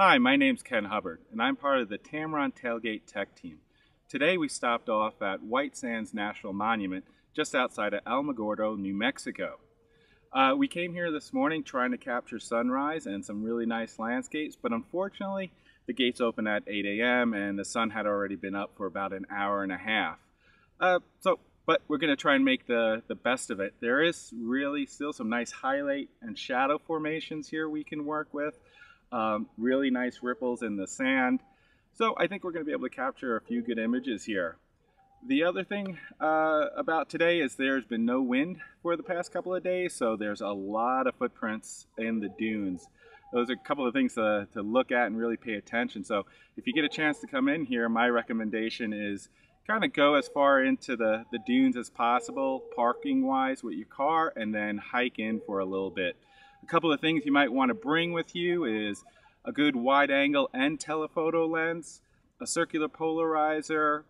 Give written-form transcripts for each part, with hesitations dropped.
Hi, my name's Ken Hubbard, and I'm part of the Tamron Tailgate tech team. Today we stopped off at White Sands National Monument just outside of Alamogordo, New Mexico. We came here this morning trying to capture sunrise and some really nice landscapes, but unfortunately the gates open at 8 a.m. and the sun had already been up for about an hour and a half. But we're going to try and make the best of it. There is really still some nice highlight and shadow formations here we can work with. Really nice ripples in the sand. So I think we're going to be able to capture a few good images here. The other thing about today is there's been no wind for the past couple of days, so there's a lot of footprints in the dunes. Those are a couple of things to look at and really pay attention. So if you get a chance to come in here, my recommendation is kind of go as far into the dunes as possible, parking wise with your car, and then hike in for a little bit. A couple of things you might want to bring with you is a good wide angle and telephoto lens, a circular polarizer,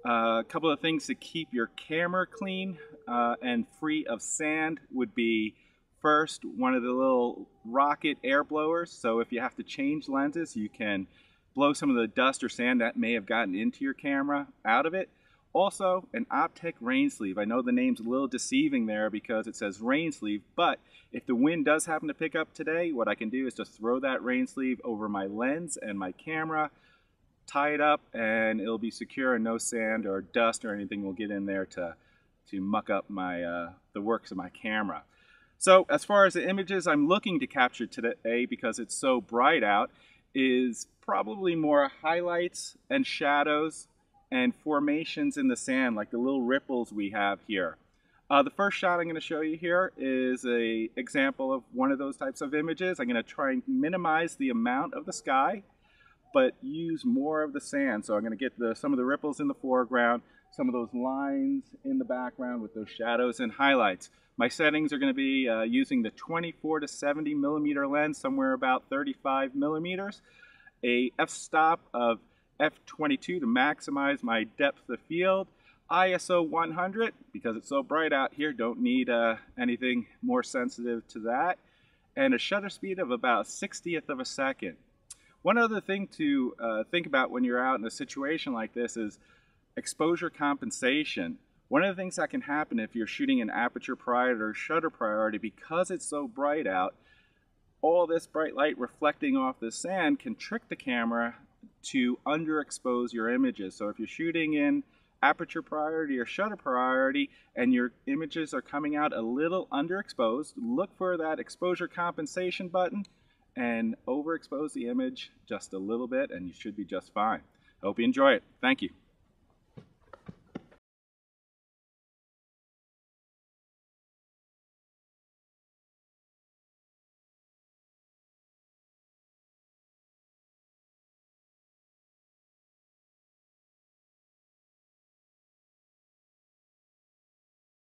a couple of things to keep your camera clean and free of sand would be first one of the little rocket air blowers. So if you have to change lenses, you can blow some of the dust or sand that may have gotten into your camera out of it. Also, an optic rain sleeve. I know the name's a little deceiving there because it says rain sleeve, but if the wind does happen to pick up today, what I can do is just throw that rain sleeve over my lens and my camera, tie it up, and it'll be secure and no sand or dust or anything will get in there to muck up my the works of my camera. So as far as the images I'm looking to capture today, because it's so bright out, is probably more highlights and shadows and formations in the sand, like the little ripples we have here. The first shot I'm going to show you here is an example of one of those types of images. I'm going to try and minimize the amount of the sky, but use more of the sand. So I'm going to get some of the ripples in the foreground, some of those lines in the background with those shadows and highlights. My settings are going to be using the 24 to 70 millimeter lens, somewhere about 35 millimeters, a f-stop of f22 to maximize my depth of field, ISO 100 because it's so bright out here, don't need anything more sensitive to that, and a shutter speed of about 1/60th of a second. One other thing to think about when you're out in a situation like this is exposure compensation. One of the things that can happen if you're shooting an aperture priority or shutter priority, because it's so bright out, all this bright light reflecting off the sand can trick the camera to underexpose your images. So if you're shooting in aperture priority or shutter priority and your images are coming out a little underexposed, look for that exposure compensation button and overexpose the image just a little bit and you should be just fine. I hope you enjoy it. Thank you.